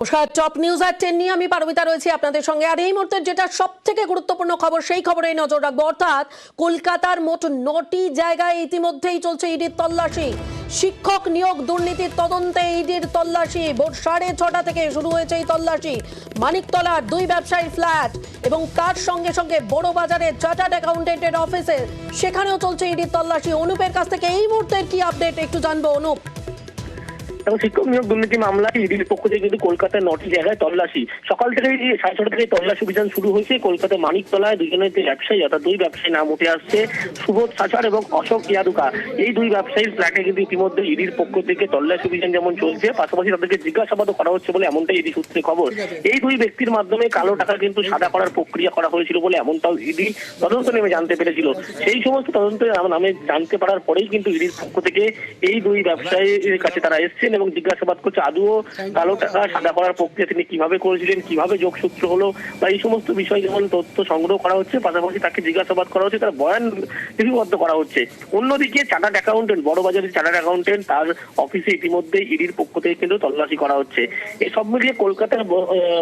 নমস্কার, top news আর 10 নিয়ে আমি পারমিতা রয়েছি আপনাদের সঙ্গে। আর এই মুহূর্তে যেটা সব থেকে গুরুত্বপূর্ণ খবর, সেই খবরেই নজর রাখবো। অর্থাৎ কলকাতার মোট 9টি জায়গায় ইতিমধ্যেই চলছে ইডির তল্লাশি। শিক্ষক নিয়োগ দুর্নীতির তদন্তে ইডির তল্লাশি। ভোর 6:30 থেকে শুরু হয়েছে এই তল্লাশি। মানিকতলার 2 ব্যবসায়ীর ফ্ল্যাট এবং তার সঙ্গে সঙ্গে বড় বাজারের চার্টার্ড অ্যাকাউন্টেন্টের অফিসে, সেখানেও চলছে ইডির তল্লাশি। অনুপের কাছ থেকে এই মুহূর্তের কি আপডেট একটু জানবো। অনুপ, শিক্ষক নিয়োগ দুর্নীতি মামলায় ইডির পক্ষ থেকে কিন্তু কলকাতায় 9টি জায়গায় তল্লাশি। সকাল থেকেই 6:30 থেকে তল্লাশি অভিযান শুরু হয়েছে। কলকাতায় মানিকতলায় দুজনের যে ব্যবসায়ী, অর্থাৎ 2 ব্যবসায়ী নাম উঠে আসছে, সুবোধ ছাছার এবং অশোক ইয়াদুকা। এই 2 ব্যবসায়ীর ফ্ল্যাটে কিন্তু ইতিমধ্যে ইডির পক্ষ থেকে তল্লাশি অভিযান যেমন চলছে, পাশাপাশি তাদেরকে জিজ্ঞাসাবাদও করা হচ্ছে বলে এমনটাই ইডি সূত্রে খবর। এই 2 ব্যক্তির মাধ্যমে কালো টাকা কিন্তু সাদা করার প্রক্রিয়া করা হয়েছিল বলে এমনটাও ইডি তদন্ত নেমে জানতে পেরেছিল। সেই সমস্ত তদন্তের নামে জানতে পারার পরেই কিন্তু ইডির পক্ষ থেকে এই 2 ব্যবসায়ীর কাছে তারা এসছেন এবং জিজ্ঞাসাবাদ করছে আদৌ কালো টাকা সাদা করার প্রক্রিয়া তিনি কিভাবে করেছিলেন, কিভাবে যোগসূত্র হলো, বা এই সমস্ত বিষয় যেমন তথ্য সংগ্রহ করা হচ্ছে, পাশাপাশি তাকে জিজ্ঞাসাবাদ করা হচ্ছে, তার বয়ান লিপিবদ্ধ করা হচ্ছে। অন্যদিকে চার্টার্ড অ্যাকাউন্টেন্ট, বড় বাজারের চার্টার্ড অ্যাকাউন্টেন্ট, তার অফিসে ইতিমধ্যে ইডির পক্ষ থেকে কিন্তু তল্লাশি করা হচ্ছে। এই সব মিলিয়ে কলকাতার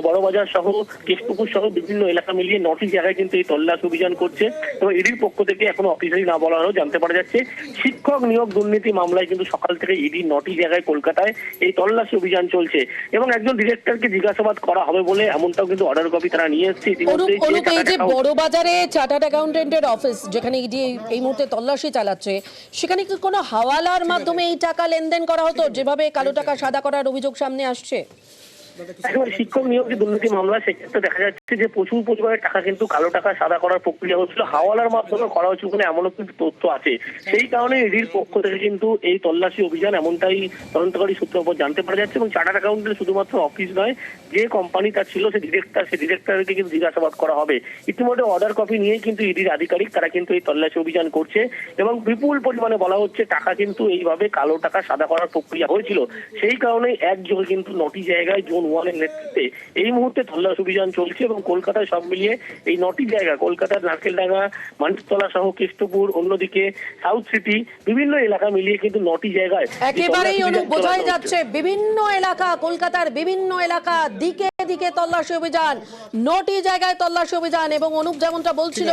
বড় বাজার সহ কেশপুকুর সহ বিভিন্ন এলাকা মিলিয়ে 9টি জায়গায় কিন্তু এই তল্লাশি অভিযান করছে এবং ইডির পক্ষ থেকে এখনো অফিসিয়ালি না বলা হলেও জানতে পারা যাচ্ছে শিক্ষক নিয়োগ দুর্নীতি মামলায় কিন্তু সকাল থেকে ইডি 9টি জায়গায় কলকাতায় এই তল্লাশি অভিযান চলছে এবং একজন ডিরেক্টরকে জিজ্ঞাসাবাদ করা হবে বলে এমনটাও কিন্তু অর্ডার কপি তারা নিয়ে এসেছে ইতিমধ্যে। এই যে বড় বাজারে চার্টার্ড অ্যাকাউন্টেন্টের অফিস, যেখানে ইডি এই মুহূর্তে তল্লাশি চালাচ্ছে, সেখানে কি কোনো হাওয়ালার মাধ্যমে এই টাকা লেনদেন করা হতো, যেভাবে কালো টাকা সাদা করার অভিযোগ সামনে আসছে? একেবারে শিক্ষক নিয়োগ যে দুর্নীতি মামলা, সেক্ষেত্রে দেখা যাচ্ছে যে প্রচুর পরিমাণে টাকা কিন্তু কালো টাকা সাদা করার প্রক্রিয়া হচ্ছিল, হাওয়ালার মাধ্যমে করা হচ্ছিল বলে এমনও কিন্তু তথ্য আছে। সেই কারণে ইডির পক্ষ থেকে কিন্তু এই তল্লাশি অভিযান এমনটাই তদন্তকারী সূত্রের উপর জানতে পারা যাচ্ছে। এবং চার্টার্ড অ্যাকাউন্টেন্ট শুধুমাত্র অফিস নয়, যে কোম্পানি তার ছিল সে ডিরেক্টরকে কিন্তু জিজ্ঞাসাবাদ করা হবে। ইতিমধ্যে অর্ডার কপি নিয়েই কিন্তু ইডির আধিকারিক তারা কিন্তু এই তল্লাশি অভিযান করছে এবং বিপুল পরিমাণে বলা হচ্ছে টাকা কিন্তু এইভাবে কালো টাকা সাদা করার প্রক্রিয়া হয়েছিল। সেই কারণে একযোগে কিন্তু 9টি জায়গায় জোন 1 এর নেতৃত্বে এই মুহূর্তে তল্লাশি অভিযান চলছে এবং কলকাতায় সব মিলিয়ে এই 9টি জায়গা, কলকাতার নারকেলডাঙ্গা, মানিকতলা সহ কেষ্টপুর, অন্যদিকে সাউথ সিটি, বিভিন্ন এলাকা মিলিয়ে কিন্তু 9টি জায়গায় একেবারেই বোঝাই যাচ্ছে বিভিন্ন এলাকা, কলকাতার বিভিন্ন এলাকা, দিকে দিকে তল্লাশি অভিযান, 9টি জায়গায় তল্লাশি অভিযান। এবং অনুপ যেমনটা বলছিল,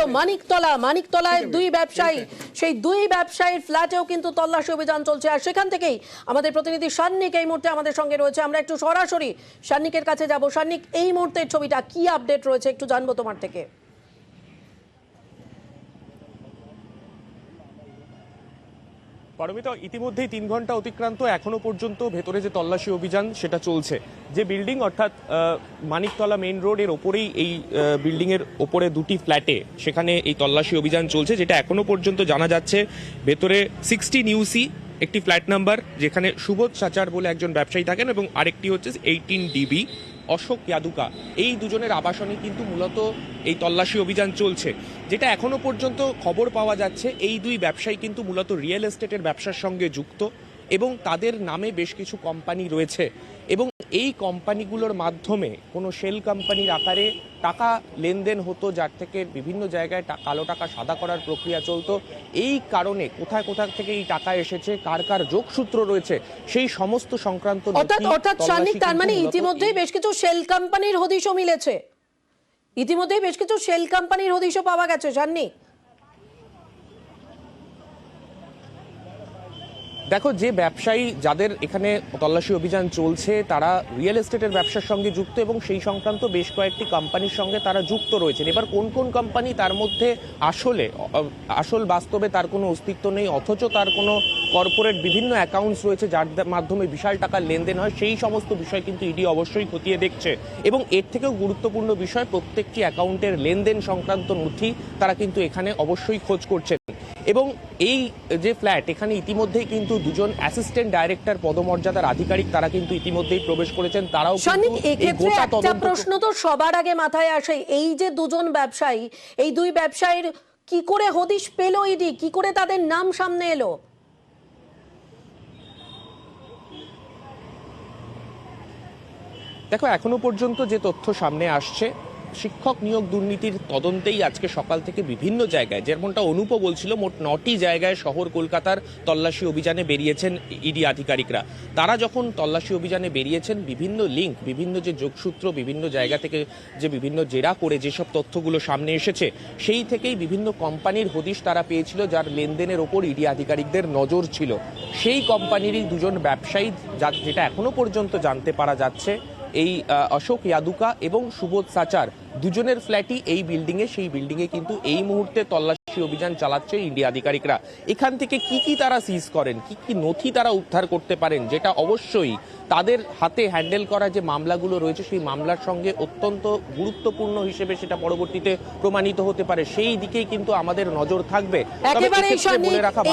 মানিকতলায় 2 ব্যবসায়ী, সেই 2 ব্যবসায়ীর ফ্ল্যাটেও কিন্তু তল্লাশি অভিযান চলছে। আর সেখান থেকেই আমাদের প্রতিনিধি সান্নিক এই মুহূর্তে আমাদের সঙ্গে রয়েছে। আমরা একটু সরাসরি সান্নিকের কাছে যাব। সান্নিক, এই মুহূর্তের ছবিটা কি আপডেট রয়েছে একটু জানবো তোমার থেকে। পারমিতা, ইতিমধ্যেই 3 ঘন্টা অতিক্রান্ত, এখনো পর্যন্ত ভেতরে যে তল্লাশি অভিযান সেটা চলছে। যে বিল্ডিং, অর্থাৎ মানিকতলা মেইন রোডের ওপরেই এই বিল্ডিং এর ওপরে 2টি ফ্ল্যাটে সেখানে এই তল্লাশি অভিযান চলছে, যেটা এখনো পর্যন্ত জানা যাচ্ছে ভেতরে 16 ইউসি একটি ফ্ল্যাট নাম্বার, যেখানে সুবোধ ছাচার বলে একজন ব্যবসায়ী থাকেন, এবং আরেকটি হচ্ছে 18 ডিবি অশোক ইয়াদুকা। এই দুজনের আবাসনে কিন্তু মূলত এই তল্লাশি অভিযান চলছে। যেটা এখনো পর্যন্ত খবর পাওয়া যাচ্ছে, এই 2 ব্যবসায়ী কিন্তু মূলত রিয়েল এস্টেটের ব্যবসার সঙ্গে যুক্ত এবং তাদের নামে বেশ কিছু কোম্পানি রয়েছে এবং এই কোম্পানিগুলোর মাধ্যমে কোনো শেল কোম্পানির আকারে টাকা লেনদেন হতো, যার থেকে বিভিন্ন জায়গায় কালো টাকা সাদা করার প্রক্রিয়া চলতো। এই কারণে কোথায় থেকে এই টাকা এসেছে, কার কার যোগসূত্র রয়েছে, সেই সমস্ত সংক্রান্ত অর্থাৎ সান্নিক, তার মানে ইতিমধ্যেই বেশ কিছু শেল কোম্পানির হদিশও মিলেছে, ইতিমধ্যেই বেশ কিছু শেল কোম্পানির হদিশও পাওয়া গেছে সান্নিক। দেখো, যে ব্যবসায়ী যাদের এখানে তল্লাশি অভিযান চলছে তারা রিয়েল এস্টেটের ব্যবসার সঙ্গে যুক্ত এবং সেই সংক্রান্ত বেশ কয়েকটি কোম্পানির সঙ্গে তারা যুক্ত রয়েছেন। এবার কোন কোন কোম্পানি, তার মধ্যে আসল বাস্তবে তার কোনো অস্তিত্ব নেই, অথচ তার কোনো কর্পোরেট বিভিন্ন অ্যাকাউন্টস রয়েছে যার মাধ্যমে বিশাল টাকার লেনদেন হয়, সেই সমস্ত বিষয় কিন্তু ইডি অবশ্যই খতিয়ে দেখছে। এবং এর থেকেও গুরুত্বপূর্ণ বিষয়, প্রত্যেকটি অ্যাকাউন্টের লেনদেন সংক্রান্ত নথি তারা কিন্তু এখানে অবশ্যই খোঁজ করছেন। এবং এই যে ফ্ল্যাট, এখানে ইতিমধ্যেই কিন্তু 2জন অ্যাসিস্ট্যান্ট ডাইরেক্টর পদমর্যাদার আধিকারিক তারা কিন্তু ইতিমধ্যেই প্রবেশ করেছেন। তারাও একটা প্রশ্ন তো সবার আগে মাথায় আসে, এই যে 2জন ব্যবসায়ী, এই 2 ব্যবসায়ীর কি করে হদিশ পেল ইডি, কি করে তাদের নাম সামনে এলো? দেখো, এখনো পর্যন্ত যে তথ্য সামনে আসছে শিক্ষক নিয়োগ দুর্নীতির তদন্তেই আজকে সকাল থেকে বিভিন্ন জায়গায়, যেমনটা অনুপও বলছিল, মোট 9টি জায়গায় শহর কলকাতার তল্লাশি অভিযানে বেরিয়েছেন ইডি আধিকারিকরা। তারা যখন তল্লাশি অভিযানে বেরিয়েছেন, বিভিন্ন লিঙ্ক, বিভিন্ন যে যোগসূত্র, বিভিন্ন জায়গা থেকে যে বিভিন্ন জেরা করে যেসব তথ্যগুলো সামনে এসেছে, সেই থেকেই বিভিন্ন কোম্পানির হদিশ তারা পেয়েছিল, যার লেনদেনের ওপর ইডি আধিকারিকদের নজর ছিল। সেই কোম্পানিরই দুজন ব্যবসায়ী, যেটা এখনো পর্যন্ত জানতে পারা যাচ্ছে, এই অশোক ইয়াদুকা এবং সুবোধ সাচার দুজনের ফ্ল্যাটই এই বিল্ডিংয়ে, সেই বিল্ডিংয়ে কিন্তু এই মুহূর্তে তল্লাশি অভিযান চালাচ্ছে ইডি আধিকারিকরা। এখান থেকে কি কি তারা সিজ করেন, কি কি নথি তারা উদ্ধার করতে পারেন, যেটা অবশ্যই তাদের হাতে হ্যান্ডেল করা যে মামলাগুলো রয়েছে সেই মামলার সঙ্গে অত্যন্ত গুরুত্বপূর্ণ হিসেবে সেটা পরবর্তীতে প্রমাণিত হতে পারে, সেই দিকেই কিন্তু আমাদের নজর থাকবে। একেবারে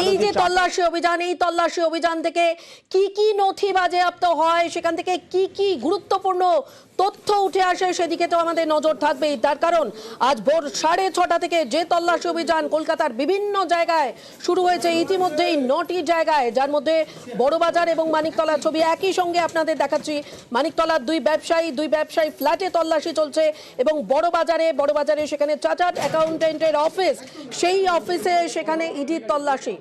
এই যে তল্লাশি অভিযান, এই তল্লাশি অভিযান থেকে কি কি নথি বাজেয়াপ্ত হয়, সেখান থেকে কি কি গুরুত্বপূর্ণ তথ্য উঠে আসে, সেদিকে তো আমাদের নজর থাকবেই। তার কারণ আজ ভোর 6:30 থেকে যে তল্লাশি অভিযান কলকাতার বিভিন্ন জায়গায় শুরু হয়েছে, ইতিমধ্যেই 9টি জায়গায়, যার মধ্যে বড়বাজার এবং মানিকতলার ছবি একই সঙ্গে আপনাদের দেখাচ্ছি। মানিকতলার দুই ব্যবসায়ী ফ্ল্যাটে তল্লাশি চলছে এবং বড়বাজারে সেখানে চার্টার্ড অ্যাকাউন্টেন্টের অফিস, সেই অফিসে সেখানে ইডির তল্লাশি।